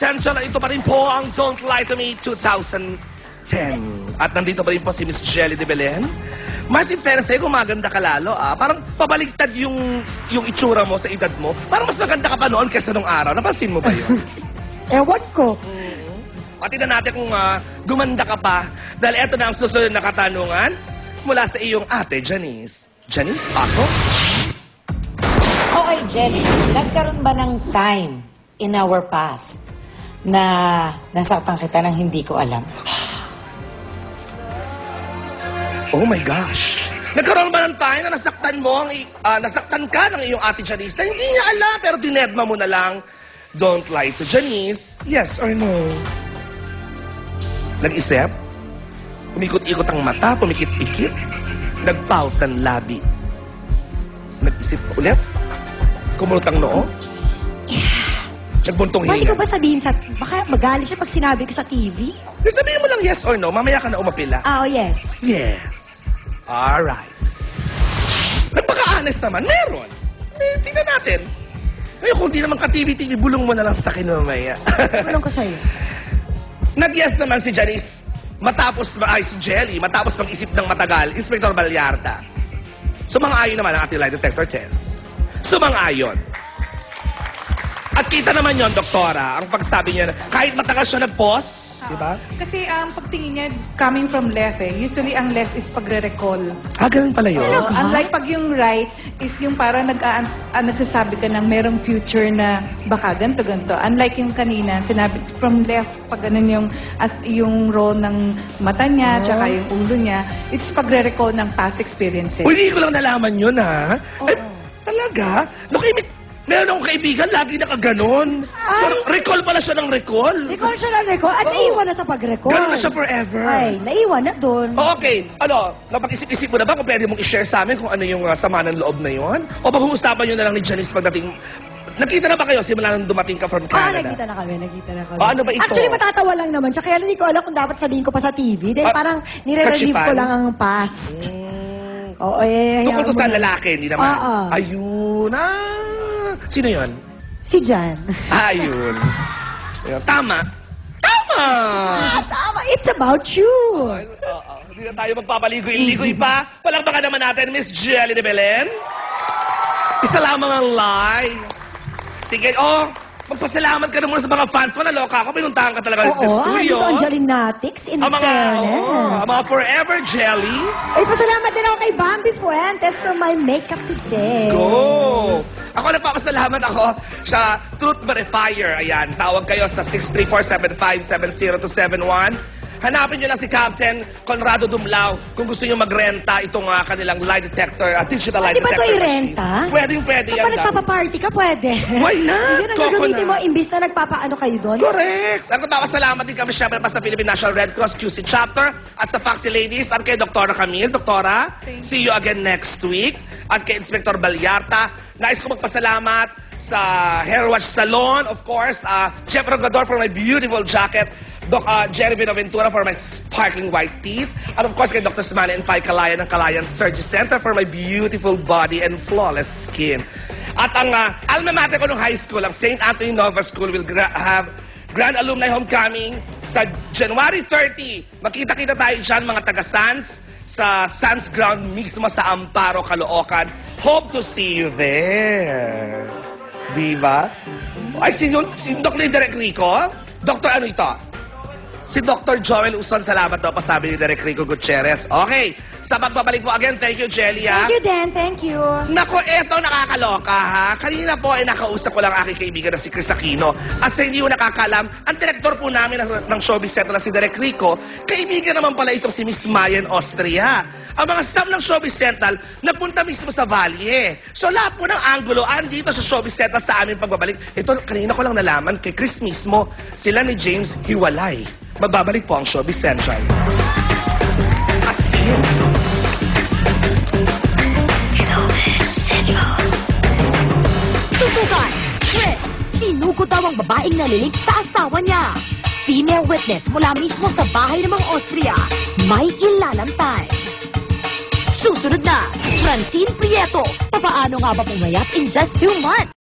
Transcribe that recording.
Central, ito pa rin po ang Don't Lie to Me 2010. At nandito pa rin po si Miss Jelly de Belen. Mas in fairness sa'yo, gumaganda ka lalo Parang pabaligtad yung itsura mo sa edad mo. Parang mas maganda ka pa noon kaysa nung araw. Napansin mo ba yun? Ewan ko. At tignan natin kung gumanda ka pa. Dahil eto na ang susunod na katanungan mula sa iyong ate, Janice. Janice, pasok. Okay, Jelly. Nagkaroon ba ng time in our past na nasaktan kita nang hindi ko alam? Oh my gosh. Nagkaroon ba ng time na nasaktan mo, nasaktan ka ng iyong ate Janice na hindi niya alam pero dinedma mo na lang, don't lie to Janice, yes or no? Nag-isip? Umikot-ikot ang mata, pumikit-pikit? Nagpout ng labi? Nag-isip ulit? Kumulot ang noo? Nagbuntong Pwede hinga? ko ba sabihin baka magalit siya pag sinabi ko sa TV? Sabihin mo lang yes or no, mamaya ka na umapila. Oh, yes. Yes. Alright. Nagpaka-honest naman, meron. Tingnan natin. Ngayon, kung di naman ka-TV-TV, bulong mo na lang sa akin mamaya. Tulong ko sa'yo. Nag-yes naman si Janice, si Jelly, matapos mag-isip ng matagal, Inspector Balyarta. Sumang-ayon naman ang ating lie detector test. Sumang-ayon. At kita naman yon, doktora, ang pagsabi niya, kahit matagal siya nag-pause, di ba? Kasi ang pagtingin niya, coming from left usually ang left is pagre-recall. Ganun pala yun. Unlike pag yung right is yung parang nagsasabi ka ng merong future na baka ganto-ganto. Unlike yung kanina, sinabi from left, pag ganun yung role ng mata niya, tsaka yung ulo niya, it's pagre-recall ng past experiences. Uy, hindi ko lang nalaman yun, ha? Ay, talaga? Meron akong kaibigan, lagi nakaganon. So, recall pala siya ng recall. Recall siya ng recall at naiwan na sa pag-recall. Ganon na siya forever. Ay, naiwan na doon. Okay, napag-isip-isip mo na ba kung pwede mong i-share sa amin kung ano yung sama ng loob na yon? O pag-uusapan nyo na lang ni Janice pagdating... Nakita na ba kayo simula nung dumating ka from Canada? Nakita na kami. Ano ba ito? Actually, matatawa lang naman siya. Kaya hindi ko alam kung dapat sabihin ko pa sa TV. Dahil parang nire-relieve ko lang ang past. Oo, Tungkol to sa lalaki, hindi naman. Ayun, Sino yon? Si Jan. Ayun. Tama. Tama! Tama, it's about you. Hindi na tayo magpapaligoy-ligoy pa. Palakpakan naman natin, Miss Jelly de Belen. Isa lamang ang lie. Sige, magpasalamat ka na muna sa mga fans mo. Naloka ako, pinuntahan ka talaga sa studio. Oo, Angeline Natix, in fairness. Ang mga Forever Jelly. Ay, pasalamat din ako kay Bambi Fuentes for my makeup today. Go! Ako nagpapasalamat ako sa Truth Verifier. Ayan, tawag kayo sa 634-7570-271. Hanapin nyo lang si Captain Conrado Dumlao kung gusto nyo magrenta itong kanilang lie detector, digital lie detector machine. Di ba ito irenta? Pwedeng-pwede yan. So, pa nagpapaparty ka, pwede. Why not? Yun ang gagamitin mo, imbis na nagpapaano kayo doon. Correct! Nagpapasalamat din kami syempre pa sa Philippine National Red Cross QC Chapter at sa Foxy Ladies at kay Dr. Camille. Doktora, see you again next week. At kay Inspector Balyarta. Nais ko magpasalamat sa Hair Wash Salon, of course. Chef Rogador for my beautiful jacket. Jerry Benaventura for my sparkling white teeth. And of course, kay Dr. Smani and Pai Kalayan ng Kalayan Surgery Center for my beautiful body and flawless skin. At ang alma mater ko nung high school, ang St. Anthony Nova School will have Grand Alumni Homecoming sa January 30. Makita-kita tayo dyan, mga taga-Sans, sa Sans Ground mismo sa Amparo, Caloocan. Hope to see you there. Diba? Ay, si Dr. Derek Rico? Dr. ano ito? Si Dr. Joel Uson, salamat daw pa sabi ni Derek Rico Gutierrez. Okay, sa pagbabalik mo again, thank you, Jelly. Thank you, Dan. Thank you. Nako, eto nakakaloka, ha? Kanina po ay nakausap ko lang aking kaibigan na si Chris Aquino. At sa hindi ko nakakalam, ang direktor po namin ng Showbiz Central na si Derek Rico, kaibigan naman pala itong si Miss Mayan Austria. Ang mga staff ng Showbiz Central napunta mismo sa Valle. So lahat po ng angulo andito sa Showbiz Central sa aming pagbabalik. Ito, kanina ko lang nalaman kay Chris mismo, sila ni James hiwalay. Magbabalik po ang Showbiz Central. As in. Tutukan! Chris, sinuko daw ang babaeng nalilig sa asawa niya. Female witness mula mismo sa bahay ng mga Austria. May ilalantay. Susunod na, Francine Prieto. Papaano nga ba pumayat in just 2 months?